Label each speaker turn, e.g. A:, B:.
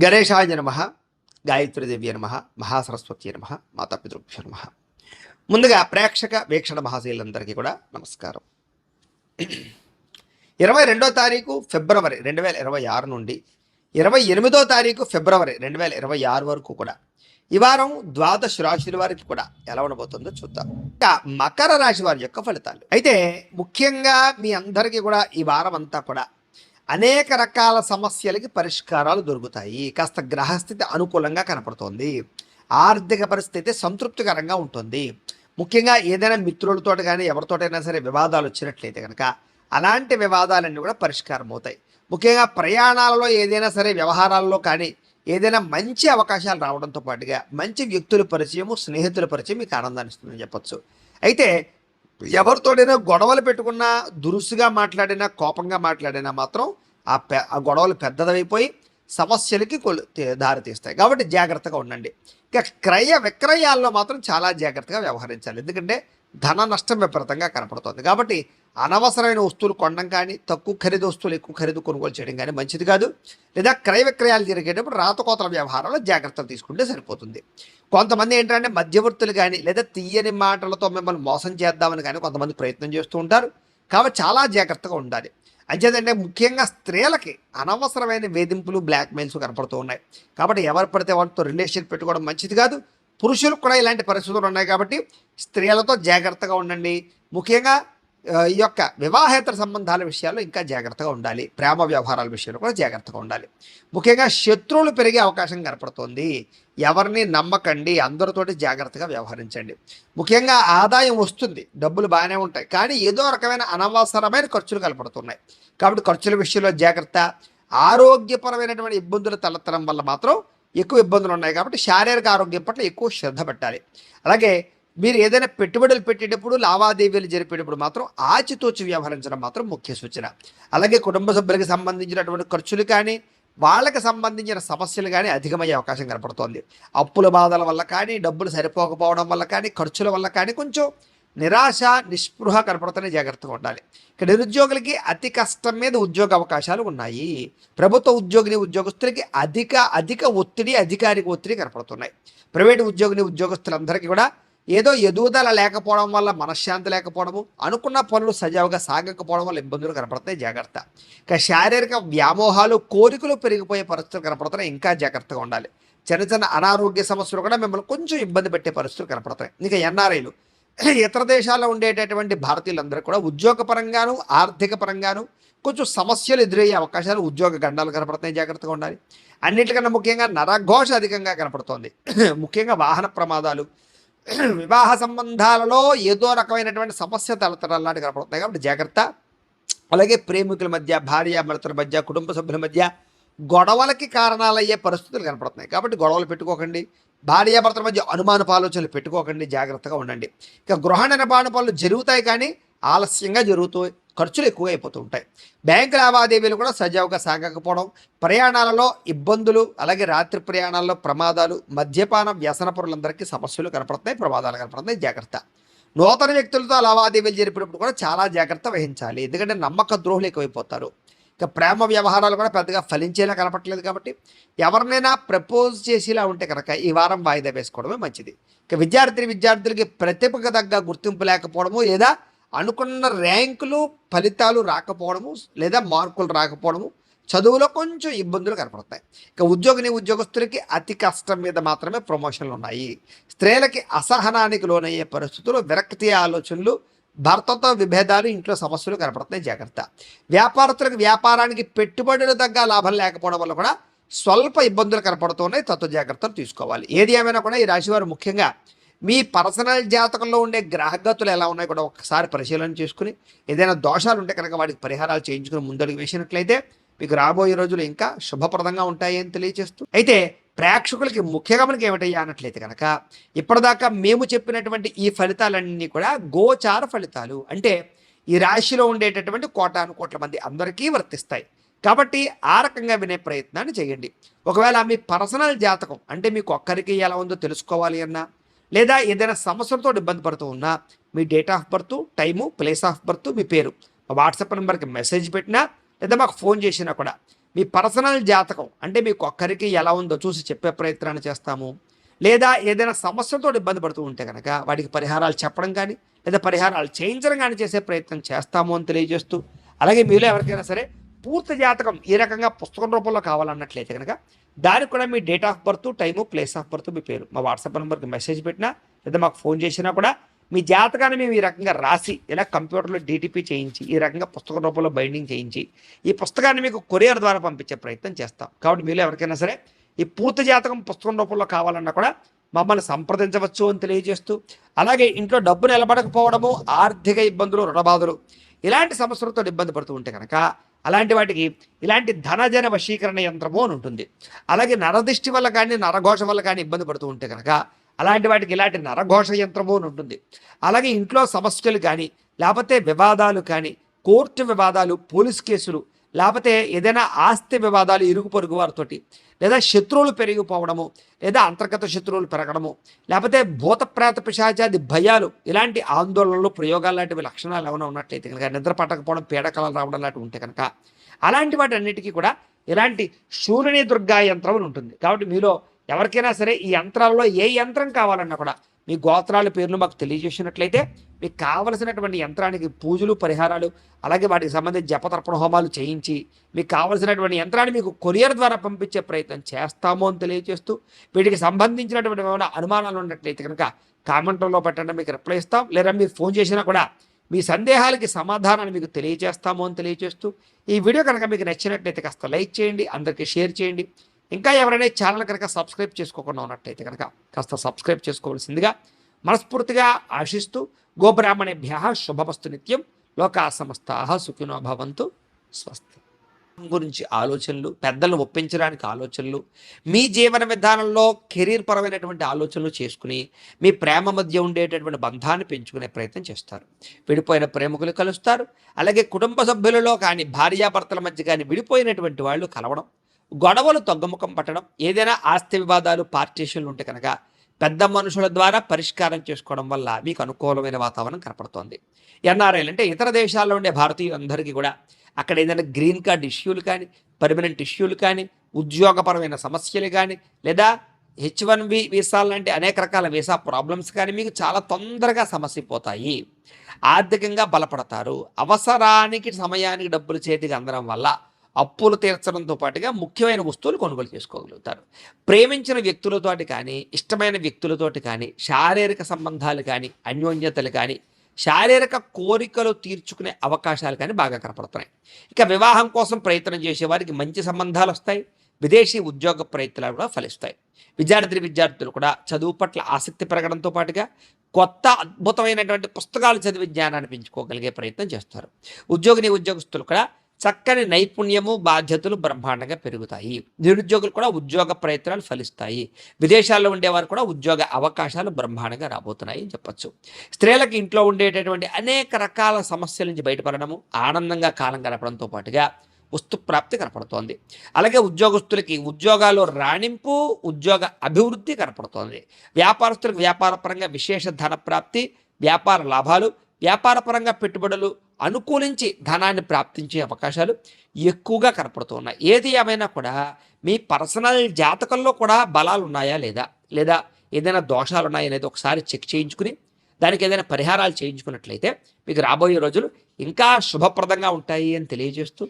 A: గణేశాయ నమః, గాయత్రీదేవ్య నమః, మహాసరస్వతి నమః, మాతాపితృభ్యో నమః. ముందుగా ప్రేక్షక వీక్షణ మహాశీలందరికీ కూడా నమస్కారం. 22వ తారీఖు ఫిబ్రవరి 2026 నుండి 28వ తారీఖు ఫిబ్రవరి 2026 వరకు కూడా ఈ వారం ద్వాదశ రాశుల వారికి కూడా ఎలా ఉండబోతుందో చూద్దాం. ఇంకా మకర రాశి వారి యొక్క ఫలితాలు అయితే ముఖ్యంగా మీ అందరికీ కూడా ఈ వారం అంతా కూడా అనేక రకాల సమస్యలకి పరిష్కారాలు దొరుకుతాయి. కాస్త గ్రహస్థితి అనుకూలంగా కనపడుతోంది. ఆర్థిక పరిస్థితి సంతృప్తికరంగా ఉంటుంది. ముఖ్యంగా ఏదైనా మిత్రులతో కానీ ఎవరితోటైనా సరే వివాదాలు వచ్చినట్లయితే కనుక అలాంటి వివాదాలన్నీ కూడా పరిష్కారం అవుతాయి. ముఖ్యంగా ప్రయాణాలలో ఏదైనా సరే వ్యవహారాల్లో కానీ ఏదైనా మంచి అవకాశాలు రావడంతో పాటుగా మంచి వ్యక్తుల పరిచయము, స్నేహితుల పరిచయం మీకు ఆనందాన్ని ఇస్తుందని చెప్పచ్చు. అయితే ఎవరితోడైనా గొడవలు పెట్టుకున్నా, దురుసుగా మాట్లాడినా, కోపంగా మాట్లాడినా మాత్రం ఆ గొడవలు పెద్దదైపోయి సమస్యలకి దారితీస్తాయి. కాబట్టి జాగ్రత్తగా ఉండండి. ఇక క్రయ విక్రయాల్లో మాత్రం చాలా జాగ్రత్తగా వ్యవహరించాలి. ఎందుకంటే ధన నష్టం విపరీతంగా కనపడుతుంది. కాబట్టి అనవసరమైన వస్తువులు కొనడం కానీ, తక్కువ ఖరీదు వస్తువులు ఎక్కువ ఖరీదు కొనుగోలు చేయడం కానీ మంచిది కాదు. లేదా క్రయ విక్రయాలు జరిగేటప్పుడు రాతకోతల వ్యవహారాల్లో జాగ్రత్తలు తీసుకుంటే సరిపోతుంది. కొంతమంది ఏంటంటే మధ్యవర్తులు కానీ లేదా తీయని మాటలతో మిమ్మల్ని మోసం చేద్దామని కానీ కొంతమంది ప్రయత్నం చేస్తూ ఉంటారు. కాబట్టి చాలా జాగ్రత్తగా ఉండాలి. అంచేదంటే ముఖ్యంగా స్త్రీలకి అనవసరమైన వేధింపులు, బ్లాక్మెయిల్స్ కనపడుతూ ఉన్నాయి. కాబట్టి ఎవరు పడితే వాళ్ళతో రిలేషన్ పెట్టుకోవడం మంచిది కాదు. పురుషులకు కూడా ఇలాంటి పరిస్థితులు ఉన్నాయి. కాబట్టి స్త్రీలతో జాగ్రత్తగా ఉండండి. ముఖ్యంగా ఈ యొక్క వివాహేతర సంబంధాల విషయాల్లో ఇంకా జాగ్రత్తగా ఉండాలి. ప్రేమ వ్యవహారాల విషయంలో కూడా జాగ్రత్తగా ఉండాలి. ముఖ్యంగా శత్రువులు పెరిగే అవకాశం కనపడుతోంది. ఎవరిని నమ్మకండి, అందరితోటి జాగ్రత్తగా వ్యవహరించండి. ముఖ్యంగా ఆదాయం వస్తుంది, డబ్బులు బాగానే ఉంటాయి, కానీ ఏదో రకమైన అనవసరమైన ఖర్చులు కనపడుతున్నాయి. కాబట్టి ఖర్చుల విషయంలో జాగ్రత్త. ఆరోగ్యపరమైనటువంటి ఇబ్బందులు తలెత్తడం వల్ల మాత్రం ఎక్కువ ఇబ్బందులు ఉన్నాయి. కాబట్టి శారీరక ఆరోగ్యం పట్ల ఎక్కువ శ్రద్ధ పెట్టాలి. అలాగే మీరు ఏదైనా పెట్టుబడులు పెట్టేటప్పుడు, లావాదేవీలు జరిపేటప్పుడు మాత్రం ఆచితూచి వ్యవహరించడం మాత్రం ముఖ్య సూచన. అలాగే కుటుంబ సభ్యులకు సంబంధించినటువంటి ఖర్చులు కానీ, వాళ్ళకి సంబంధించిన సమస్యలు కానీ అధికమయ్యే అవకాశం కనపడుతోంది. అప్పుల బాధల వల్ల కానీ, డబ్బులు సరిపోకపోవడం వల్ల కానీ, ఖర్చుల వల్ల కానీ కొంచెం నిరాశ, నిస్పృహ కనపడుతూనే జాగ్రత్తగా ఉండాలి. ఇక నిరుద్యోగులకి అతి కష్టం మీద ఉద్యోగ అవకాశాలు ఉన్నాయి. ప్రభుత్వ ఉద్యోగస్తులకి అధిక ఒత్తిడి, అధికారిక ఒత్తిడి కనపడుతున్నాయి. ప్రైవేటు ఉద్యోగస్తులందరికీ కూడా ఏదో ఎదుగుదల లేకపోవడం వల్ల మనశ్శాంతి లేకపోవడము, అనుకున్న పనులు సజావుగా సాగకపోవడం వల్ల ఇబ్బందులు కనపడతాయి. జాగ్రత్త. ఇక శారీరక వ్యామోహాలు, కోరికలు పెరిగిపోయే పరిస్థితులు కనపడుతున్నాయి. ఇంకా జాగ్రత్తగా ఉండాలి. చిన్న చిన్న అనారోగ్య సమస్యలు కూడా మిమ్మల్ని కొంచెం ఇబ్బంది పెట్టే పరిస్థితులు కనపడతాయి. ఇంకా ఎన్ఆర్ఐలు, ఇతర దేశాల్లో ఉండేటటువంటి భారతీయులందరూ కూడా ఉద్యోగపరంగాను, ఆర్థిక పరంగాను కొంచెం సమస్యలు ఎదురయ్యే అవకాశాలు, ఉద్యోగ గండాలు కనపడుతున్నాయి. జాగ్రత్తగా ఉండాలి. అన్నిటికన్నా ముఖ్యంగా నరఘోష అధికంగా కనపడుతోంది. ముఖ్యంగా వాహన ప్రమాదాలు, వివాహ సంబంధాలలో ఏదో రకమైనటువంటి సమస్య తలెత్తడం లాంటి కనపడుతున్నాయి. కాబట్టి జాగ్రత్త. అలాగే ప్రేమికుల మధ్య, భార్యాభర్తల మధ్య, కుటుంబ సభ్యుల మధ్య గొడవలకి కారణాలయ్యే పరిస్థితులు కనపడుతున్నాయి. కాబట్టి గొడవలు పెట్టుకోకండి. భార్యాభర్తల మధ్య అనుమానపు ఆలోచనలు పెట్టుకోకండి. జాగ్రత్తగా ఉండండి. ఇక గృహ నిర్మాణ పనులు జరుగుతాయి, కానీ ఆలస్యంగా జరుగుతూ ఖర్చులు ఎక్కువ అయిపోతూ ఉంటాయి. బ్యాంకు లావాదేవీలు కూడా సజావుగా సాగకపోవడం, ప్రయాణాలలో ఇబ్బందులు, అలాగే రాత్రి ప్రయాణాల్లో ప్రమాదాలు, మద్యపాన వ్యసనపరులందరికీ సమస్యలు కనపడుతున్నాయి, ప్రమాదాలు కనపడుతున్నాయి. జాగ్రత్త. నూతన వ్యక్తులతో లావాదేవీలు జరిపినప్పుడు కూడా చాలా జాగ్రత్త వహించాలి. ఎందుకంటే నమ్మక ద్రోహులు ఎక్కువైపోతారు. ఇక ప్రేమ వ్యవహారాలు కూడా పెద్దగా ఫలించేలా కనపట్లేదు. కాబట్టి ఎవరినైనా ప్రపోజ్ చేసేలా ఉంటే కనుక ఈ వారం వాయిదా వేసుకోవడమే మంచిది. ఇక విద్యార్థులకి ప్రతిభకు తగ్గ గుర్తింపు లేకపోవడము, లేదా అనుకున్న ర్యాంకులు, ఫలితాలు రాకపోవడము, లేదా మార్కులు రాకపోవడము, చదువులో కొంచెం ఇబ్బందులు కనపడతాయి. ఇక ఉద్యోగస్తులకి అతి కష్టం మీద మాత్రమే ప్రమోషన్లు ఉన్నాయి. స్త్రీలకి అసహనానికి లోనయ్యే పరిస్థితులు, విరక్తి ఆలోచనలు, భర్తతో విభేదాలు, ఇంట్లో సమస్యలు కనపడుతున్నాయి. జాగ్రత్త. వ్యాపారస్తులకు వ్యాపారానికి పెట్టుబడులు తగ్గ లాభం లేకపోవడం వల్ల కూడా స్వల్ప ఇబ్బందులు కనపడుతున్నాయి. తత్వ జాగ్రత్తలు తీసుకోవాలి. ఏది ఏమైనా కూడా ఈ రాశివారు ముఖ్యంగా మీ పర్సనల్ జాతకంలో ఉండే గ్రహగతులు ఎలా ఉన్నాయి కూడా ఒకసారి పరిశీలన చేసుకుని ఏదైనా దోషాలు ఉంటే కనుక వాటికి పరిహారాలు చేయించుకుని ముందడుగు వేసినట్లయితే మీకు రాబోయే రోజులు ఇంకా శుభప్రదంగా ఉంటాయి అని తెలియజేస్తూ, అయితే ప్రేక్షకులకి ముఖ్యంగా మనకి ఏమిటయ్యా అన్నట్లయితే కనుక ఇప్పటిదాకా మేము చెప్పినటువంటి ఈ ఫలితాలన్నీ కూడా గోచార ఫలితాలు. అంటే ఈ రాశిలో ఉండేటటువంటి కోటాను కోట్ల మంది అందరికీ వర్తిస్తాయి. కాబట్టి ఆ రకంగా వినే ప్రయత్నాన్ని చేయండి. ఒకవేళ మీ పర్సనల్ జాతకం అంటే మీకు ఒక్కరికి ఎలా ఉందో తెలుసుకోవాలి అన్నా, లేదా ఏదైనా సమస్యలతో ఇబ్బంది పడుతూ ఉన్నా, మీ date of birth, time, place of birth, మీ పేరు వాట్సాప్ నెంబర్కి మెసేజ్ పెట్టినా, లేదా మాకు ఫోన్ చేసినా కూడా మీ పర్సనల్ జాతకం అంటే మీకు ఒక్కరికి ఎలా ఉందో చూసి చెప్పే ప్రయత్నాన్ని చేస్తాము. లేదా ఏదైనా సమస్యతో ఇబ్బంది పడుతూ ఉంటే కనుక వాటికి పరిహారాలు చెప్పడం కానీ లేదా పరిహారాలు చేయించడం కానీ చేసే ప్రయత్నం చేస్తాము అని తెలియజేస్తూ, అలాగే మీలో ఎవరికైనా సరే పూర్తి జాతకం ఈ రకంగా పుస్తకం రూపంలో కావాలన్నట్లయితే కనుక దానికి కూడా మీ date of birth, time, place of birth, మీ పేరు మా వాట్సాప్ నెంబర్కి మెసేజ్ పెట్టినా లేదా మాకు ఫోన్ చేసినా కూడా మీ జాతకాన్ని మేము ఈ రకంగా రాసి ఇలా కంప్యూటర్లో డీటీపీ చేయించి ఈ రకంగా పుస్తక రూపంలో బైండింగ్ చేయించి ఈ పుస్తకాన్ని మీకు కొరియర్ ద్వారా పంపించే ప్రయత్నం చేస్తాం. కాబట్టి మీలో ఎవరికైనా సరే ఈ పూర్తి జాతకం పుస్తకం రూపంలో కావాలన్నా కూడా మమ్మల్ని సంప్రదించవచ్చు అని తెలియజేస్తూ, అలాగే ఇంట్లో డబ్బు నిలబడకపోవడము, ఆర్థిక ఇబ్బందులు, రుణబాధలు ఇలాంటి సమస్యలతో ఇబ్బంది పడుతూ ఉంటే కనుక అలాంటి వాటికి ఇలాంటి ధనజన వశీకరణ యంత్రము అని ఉంటుంది. అలాగే నరదిష్టి వల్ల కానీ నరఘోష వల్ల కానీ ఇబ్బంది పడుతూ ఉంటే కనుక అలాంటి వాటికి ఇలాంటి నరఘోష యంత్రము అని ఉంటుంది. అలాగే ఇంట్లో సమస్యలు కానీ లేకపోతే వివాదాలు కానీ, కోర్టు వివాదాలు, పోలీస్ కేసులు, లేకపోతే ఏదైనా ఆస్తి వివాదాలు ఇరుగు పొరుగు వారితోటి, లేదా శత్రువులు పెరిగిపోవడము, లేదా అంతర్గత శత్రువులు పెరగడము, లేకపోతే భూతప్రేత పిశాచాది భయాలు, ఇలాంటి ఆందోళనలు, ప్రయోగాలు లాంటివి లక్షణాలు ఏమైనా ఉన్నట్లయితే కనుక, నిద్ర పట్టకపోవడం, పీడకలలు రావడం లాంటివి ఉంటే కనుక అలాంటి వాటి అన్నిటికీ కూడా ఇలాంటి శూలిని దుర్గా యంత్రం ఉంటుంది. కాబట్టి మీలో ఎవరికైనా సరే ఈ యంత్రాల్లో ఏ యంత్రం కావాలన్నా కూడా మీ గోత్రాల పేర్లు మాకు తెలియజేసినట్లయితే మీకు కావలసినటువంటి యంత్రానికి పూజలు, పరిహారాలు, అలాగే వాటికి సంబంధించి జపతర్పణ హోమాలు చేయించి మీకు కావలసినటువంటి యంత్రాన్ని మీకు కొరియర్ ద్వారా పంపించే ప్రయత్నం చేస్తాము అని తెలియజేస్తూ, వీటికి సంబంధించినటువంటి ఏమైనా అనుమానాలు ఉన్నట్లయితే కనుక కామెంట్లో పెట్టండి, మీకు రిప్లై ఇస్తాం. లేదా మీరు ఫోన్ చేసినా కూడా మీ సందేహాలకి సమాధానాన్ని మీకు తెలియజేస్తాము అని తెలియజేస్తూ, ఈ వీడియో కనుక మీకు నచ్చినట్లయితే కాస్త లైక్ చేయండి, అందరికీ షేర్ చేయండి. ఇంకా ఎవరైనా ఛానల్ కనుక సబ్స్క్రైబ్ చేసుకోకుండా ఉన్నట్టయితే కనుక కాస్త సబ్స్క్రైబ్ చేసుకోవాల్సిందిగా మనస్ఫూర్తిగా ఆశిస్తూ, గోబ్రాహ్మణేభ్యః శుభమస్తు నిత్యం, లోకా సమస్తాః సుఖినో భవంతు, స్వస్తి. గురించి ఆలోచనలు, పెద్దలను ఒప్పించడానికి ఆలోచనలు, మీ జీవన విధానంలో కెరీర్ పరమైనటువంటి ఆలోచనలు చేసుకుని మీ ప్రేమ మధ్య ఉండేటటువంటి బంధాన్ని పెంచుకునే ప్రయత్నం చేస్తారు. విడిపోయిన ప్రేమికులు కలుస్తారు. అలాగే కుటుంబ సభ్యులలో కానీ, భార్యాభర్తల మధ్య కానీ విడిపోయినటువంటి వాళ్ళు కలవడం, గొడవలు తగ్గుముఖం పట్టడం, ఏదైనా ఆస్తి వివాదాలు, పార్టీషన్లు ఉంటే కనుక పెద్ద మనుషుల ద్వారా పరిష్కారం చేసుకోవడం వల్ల మీకు అనుకూలమైన వాతావరణం కనపడుతోంది. ఎన్ఆర్ఐలు అంటే ఇతర దేశాల్లో ఉండే భారతీయులందరికీ కూడా అక్కడ ఏదైనా గ్రీన్ కార్డ్ ఇష్యూలు కానీ, పర్మనెంట్ ఇష్యూలు కానీ, ఉద్యోగపరమైన సమస్యలు కానీ, లేదా H1B వీసాలు లాంటి అనేక రకాల వీసా ప్రాబ్లమ్స్ కానీ మీకు చాలా తొందరగా సమస్యపోతాయి. ఆర్థికంగా బలపడతారు. అవసరానికి సమయానికి డబ్బులు చేతికి అందడం వల్ల అప్పులు తీర్చడంతో పాటుగా ముఖ్యమైన వస్తువులు కొనుగోలు చేసుకోగలుగుతారు. ప్రేమించిన వ్యక్తులతోటి కానీ, ఇష్టమైన వ్యక్తులతోటి కానీ, శారీరక సంబంధాలు కానీ, అన్యోన్యతలు కానీ, శారీరక కోరికలు తీర్చుకునే అవకాశాలు కానీ బాగా కనపడుతున్నాయి. ఇక వివాహం కోసం ప్రయత్నం చేసేవారికి మంచి సంబంధాలు వస్తాయి. విదేశీ ఉద్యోగ ప్రయత్నాలు కూడా ఫలిస్తాయి. విద్యార్థులు కూడా చదువు పట్ల ఆసక్తి పెరగడంతో పాటుగా కొత్త అద్భుతమైనటువంటి పుస్తకాలు చదివి జ్ఞానాన్ని పెంచుకోగలిగే ప్రయత్నం చేస్తారు. ఉద్యోగస్తులు కూడా చక్కని నైపుణ్యము, బాధ్యతలు బ్రహ్మాండంగా పెరుగుతాయి. నిరుద్యోగులు కూడా ఉద్యోగ ప్రయత్నాలు ఫలిస్తాయి. విదేశాల్లో ఉండేవారు కూడా ఉద్యోగ అవకాశాలు బ్రహ్మాండంగా రాబోతున్నాయి అని చెప్పచ్చు. స్త్రీలకు ఇంట్లో ఉండేటటువంటి అనేక రకాల సమస్యల నుంచి బయటపడడము, ఆనందంగా కాలం గడపడంతో పాటుగా వస్తు ప్రాప్తి కనపడుతోంది. అలాగే ఉద్యోగస్తులకి ఉద్యోగాల్లో రాణింపు, ఉద్యోగ అభివృద్ధి కనపడుతోంది. వ్యాపారస్తులకు వ్యాపారపరంగా విశేష ధన ప్రాప్తి, వ్యాపార లాభాలు, వ్యాపారపరంగా పెట్టుబడులు అనుకూలించి ధనాన్ని ప్రాప్తించే అవకాశాలు ఎక్కువగా కనపడుతున్నాయి. ఏది ఏమైనా కూడా మీ పర్సనల్ జాతకంలో కూడా బలాలు ఉన్నాయా లేదా ఏదైనా దోషాలు ఉన్నాయా అనేది ఒకసారి చెక్ చేయించుకుని దానికి ఏదైనా పరిహారాలు చేయించుకున్నట్లయితే మీకు రాబోయే రోజులు ఇంకా శుభప్రదంగా ఉంటాయి అని తెలియజేస్తూ